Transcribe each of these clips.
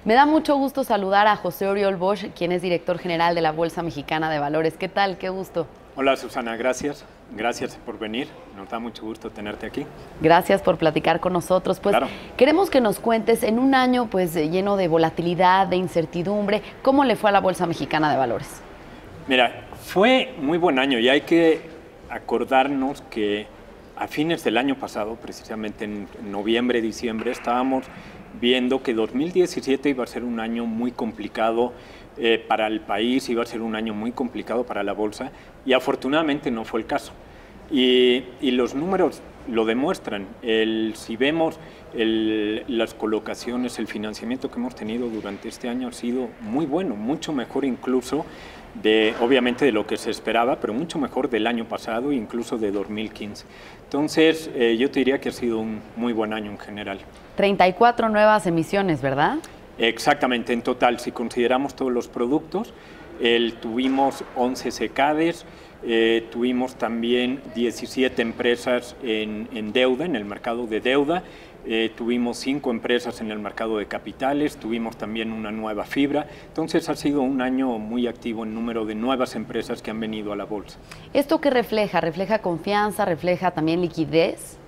Me da mucho gusto saludar a José Oriol Bosch, quien es director general de la Bolsa Mexicana de Valores. ¿Qué tal? Qué gusto. Hola Susana, gracias. Gracias por venir. Nos da mucho gusto tenerte aquí. Gracias por platicar con nosotros. Pues claro. Queremos que nos cuentes en un año pues lleno de volatilidad, de incertidumbre, ¿cómo le fue a la Bolsa Mexicana de Valores? Mira, fue muy buen año y hay que acordarnos que a fines del año pasado, precisamente en noviembre, diciembre, estábamos viendo que 2017 iba a ser un año muy complicado para el país, iba a ser un año muy complicado para la bolsa y afortunadamente no fue el caso. Y los números lo demuestran. Si vemos las colocaciones, el financiamiento que hemos tenido durante este año ha sido muy bueno, mucho mejor incluso obviamente de lo que se esperaba, pero mucho mejor del año pasado e incluso de 2015. Entonces, yo te diría que ha sido un muy buen año en general. 34 nuevas emisiones, ¿verdad? Exactamente, en total, si consideramos todos los productos, tuvimos 11 SECADES, tuvimos también 17 empresas en deuda, en el mercado de deuda, tuvimos 5 empresas en el mercado de capitales, tuvimos también una nueva fibra. Entonces ha sido un año muy activo en número de nuevas empresas que han venido a la bolsa. ¿Esto qué refleja? ¿Refleja confianza? ¿Refleja también liquidez?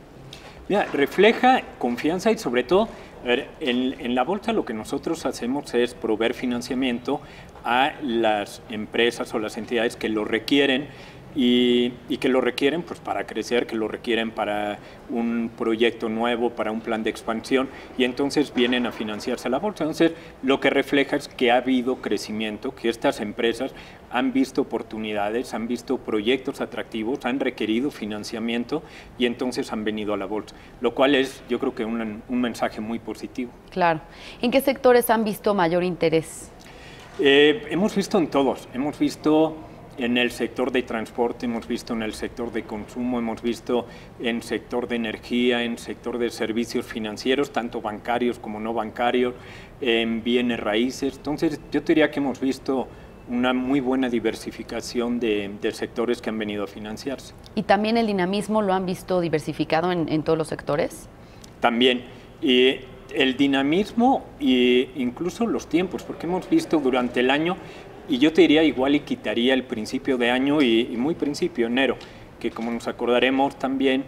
Mira, refleja confianza y sobre todo, en la bolsa lo que nosotros hacemos es proveer financiamiento a las empresas o las entidades que lo requieren y que lo requieren pues, para crecer, que lo requieren para un proyecto nuevo, para un plan de expansión y entonces vienen a financiarse a la bolsa. Entonces, lo que refleja es que ha habido crecimiento, que estas empresas han visto oportunidades, han visto proyectos atractivos, han requerido financiamiento y entonces han venido a la bolsa, lo cual es, yo creo que un mensaje muy positivo. Claro. ¿En qué sectores han visto mayor interés? Hemos visto en todos, hemos visto en el sector de transporte, hemos visto en el sector de consumo, hemos visto en sector de energía, en sector de servicios financieros, tanto bancarios como no bancarios, en bienes raíces. Entonces, yo te diría que hemos visto una muy buena diversificación de sectores que han venido a financiarse. ¿Y también el dinamismo lo han visto diversificado en todos los sectores? También. El dinamismo e incluso los tiempos, porque hemos visto durante el año, y yo te diría igual y quitaría el principio de año y muy principio, enero, que como nos acordaremos también,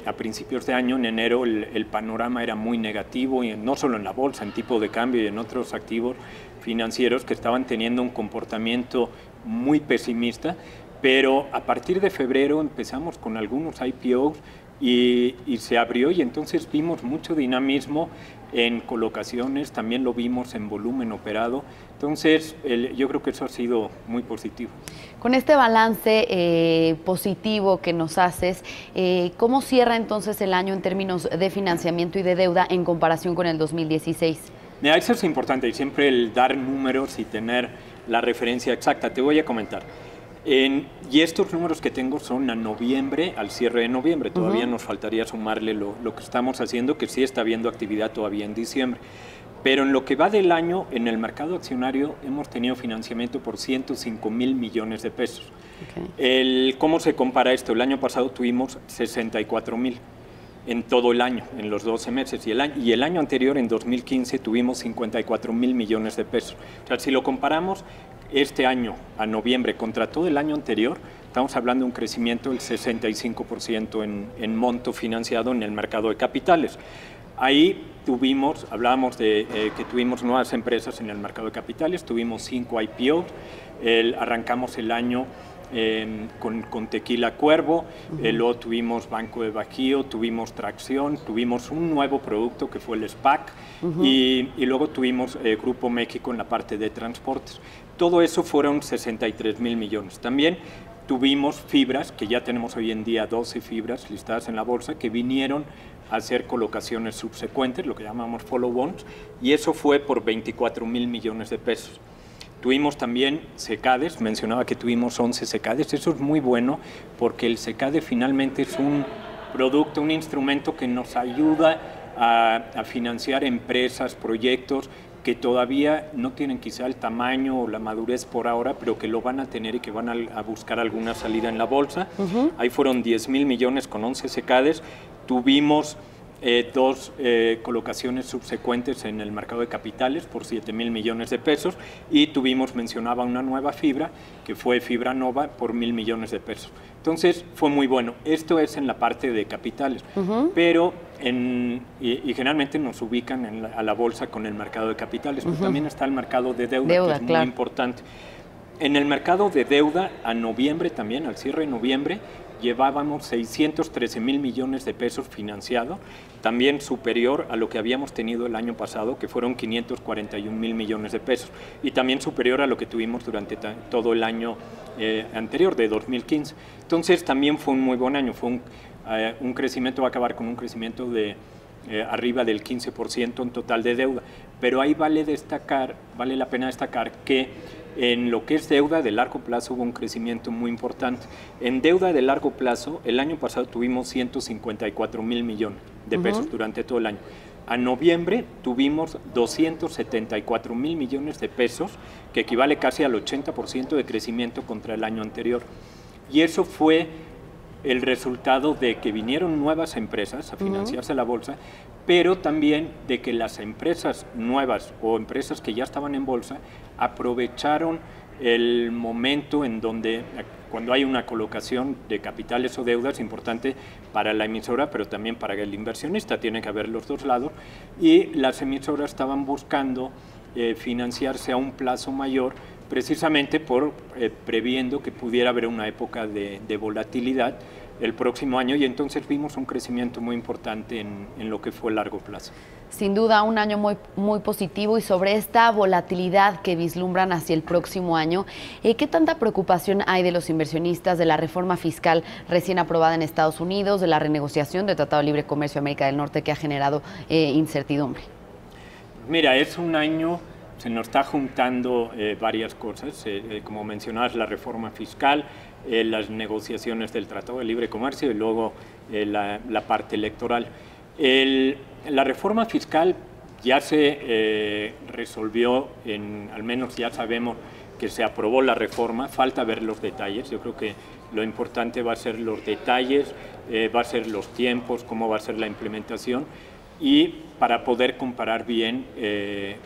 a principios de año, en enero, el panorama era muy negativo, y no solo en la bolsa, en tipo de cambio y en otros activos financieros que estaban teniendo un comportamiento muy pesimista, pero a partir de febrero empezamos con algunos IPOs y se abrió y entonces vimos mucho dinamismo en colocaciones, también lo vimos en volumen operado, entonces yo creo que eso ha sido muy positivo. Con este balance positivo que nos haces, ¿cómo cierra entonces el año en términos de financiamiento y de deuda en comparación con el 2016? Mira, eso es importante y siempre el dar números y tener la referencia exacta. Te voy a comentar. Y estos números que tengo son a noviembre, al cierre de noviembre. Todavía nos faltaría sumarle lo que estamos haciendo, que sí está habiendo actividad todavía en diciembre. Pero en lo que va del año, en el mercado accionario, hemos tenido financiamiento por 105,000 millones de pesos. Okay. ¿Cómo se compara esto? El año pasado tuvimos 64,000 en todo el año, en los 12 meses. Y el año anterior, en 2015, tuvimos 54,000 millones de pesos. O sea, si lo comparamos este año a noviembre contra todo el año anterior, estamos hablando de un crecimiento del 65% en monto financiado en el mercado de capitales. Ahí hablábamos de que tuvimos nuevas empresas en el mercado de capitales, tuvimos 5 IPOs, arrancamos el año con Tequila Cuervo, luego tuvimos Banco de Bajío, tuvimos Tracción, tuvimos un nuevo producto que fue el SPAC y luego tuvimos Grupo México en la parte de transportes. Todo eso fueron 63,000 millones. También tuvimos fibras, que ya tenemos hoy en día 12 fibras listadas en la bolsa, que vinieron a hacer colocaciones subsecuentes, lo que llamamos follow-ons, y eso fue por 24,000 millones de pesos. Tuvimos también SECADES, mencionaba que tuvimos 11 SECADES, eso es muy bueno porque el SECADE finalmente es un producto, un instrumento que nos ayuda a financiar empresas, proyectos que todavía no tienen quizá el tamaño o la madurez por ahora, pero que lo van a tener y que van a buscar alguna salida en la bolsa. Ahí fueron 10,000 millones con 11 SECADES. Tuvimos dos colocaciones subsecuentes en el mercado de capitales por 7,000 millones de pesos y mencionaba una nueva fibra, que fue Fibra Nova, por 1,000 millones de pesos. Entonces, fue muy bueno. Esto es en la parte de capitales, pero y generalmente nos ubican a la bolsa con el mercado de capitales, pero también está el mercado de deuda, que es muy importante. En el mercado de deuda, a noviembre también, al cierre de noviembre, llevábamos 613,000 millones de pesos financiados, también superior a lo que habíamos tenido el año pasado, que fueron 541,000 millones de pesos, y también superior a lo que tuvimos durante todo el año anterior, de 2015. Entonces, también fue un muy buen año, fue un crecimiento, va a acabar con un crecimiento de arriba del 15% en total de deuda, pero ahí vale la pena destacar que en lo que es deuda de largo plazo hubo un crecimiento muy importante. En deuda de largo plazo, el año pasado tuvimos 154,000 millones de pesos durante todo el año. A noviembre tuvimos 274,000 millones de pesos, que equivale casi al 80% de crecimiento contra el año anterior. Y eso fue el resultado de que vinieron nuevas empresas a financiarse la bolsa, pero también de que las empresas nuevas o empresas que ya estaban en bolsa aprovecharon el momento en donde, cuando hay una colocación de capitales o deudas, importante para la emisora, pero también para el inversionista, tiene que haber los dos lados, y las emisoras estaban buscando financiarse a un plazo mayor, precisamente previendo que pudiera haber una época de volatilidad el próximo año, y entonces vimos un crecimiento muy importante en lo que fue largo plazo. Sin duda, un año muy positivo. Y sobre esta volatilidad que vislumbran hacia el próximo año, ¿qué tanta preocupación hay de los inversionistas de la reforma fiscal recién aprobada en Estados Unidos, de la renegociación del Tratado de Libre Comercio de América del Norte, que ha generado incertidumbre? Mira, es un año, se nos está juntando varias cosas, como mencionabas, la reforma fiscal, las negociaciones del Tratado de Libre Comercio y luego la parte electoral. La reforma fiscal ya se resolvió, al menos ya sabemos que se aprobó la reforma, falta ver los detalles. Yo creo que lo importante va a ser los detalles, va a ser los tiempos, cómo va a ser la implementación, y para poder comparar bien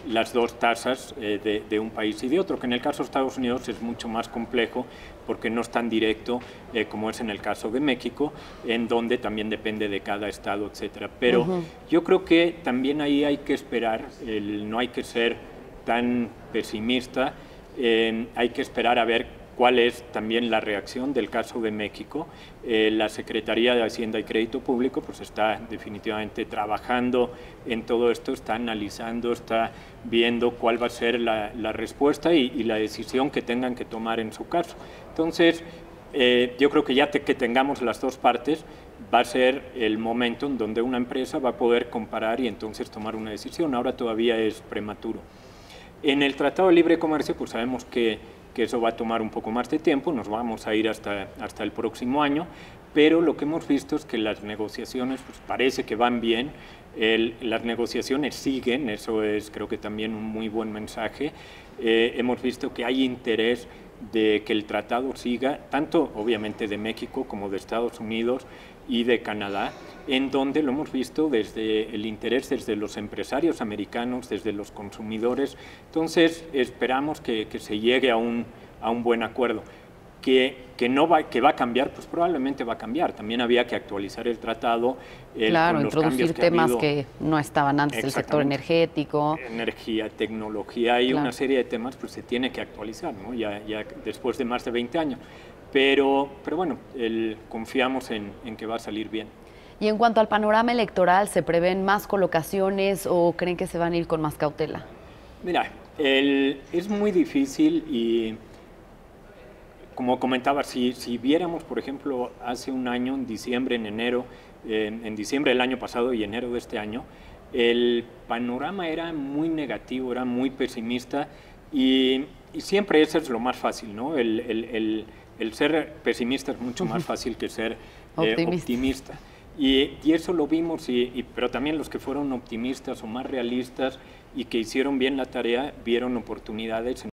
las dos tasas de un país y de otro, que en el caso de Estados Unidos es mucho más complejo porque no es tan directo como es en el caso de México, en donde también depende de cada estado, etcétera. Pero yo creo que también ahí hay que esperar, no hay que ser tan pesimista, hay que esperar a ver cuál es también la reacción del caso de México. La Secretaría de Hacienda y Crédito Público pues está definitivamente trabajando en todo esto, está analizando, está viendo cuál va a ser la respuesta y la decisión que tengan que tomar en su caso. Entonces, yo creo que ya que tengamos las dos partes, va a ser el momento en donde una empresa va a poder comparar y entonces tomar una decisión. Ahora todavía es prematuro. En el Tratado de Libre Comercio, pues sabemos que eso va a tomar un poco más de tiempo, nos vamos a ir hasta el próximo año, pero lo que hemos visto es que las negociaciones pues parece que van bien, las negociaciones siguen, eso es creo que también un muy buen mensaje. Hemos visto que hay interés de que el tratado siga, tanto obviamente de México como de Estados Unidos y de Canadá, en donde lo hemos visto desde el interés desde los empresarios americanos, desde los consumidores. Entonces esperamos que se llegue a un buen acuerdo. Que va a cambiar, pues probablemente va a cambiar. También había que actualizar el tratado. Claro, introducir temas que no estaban antes, el sector energético. Energía, tecnología, hay una serie de temas pues se tiene que actualizar, ¿no? Ya después de más de 20 años. Pero bueno, confiamos en que va a salir bien. Y en cuanto al panorama electoral, ¿se prevén más colocaciones o creen que se van a ir con más cautela? Mira, es muy difícil y, como comentaba, si viéramos, por ejemplo, hace un año, en diciembre, en enero, en diciembre del año pasado y enero de este año, el panorama era muy negativo, era muy pesimista y siempre eso es lo más fácil, ¿no? El ser pesimista es mucho más fácil que ser optimista. Y eso lo vimos, pero también los que fueron optimistas o más realistas y que hicieron bien la tarea, vieron oportunidades en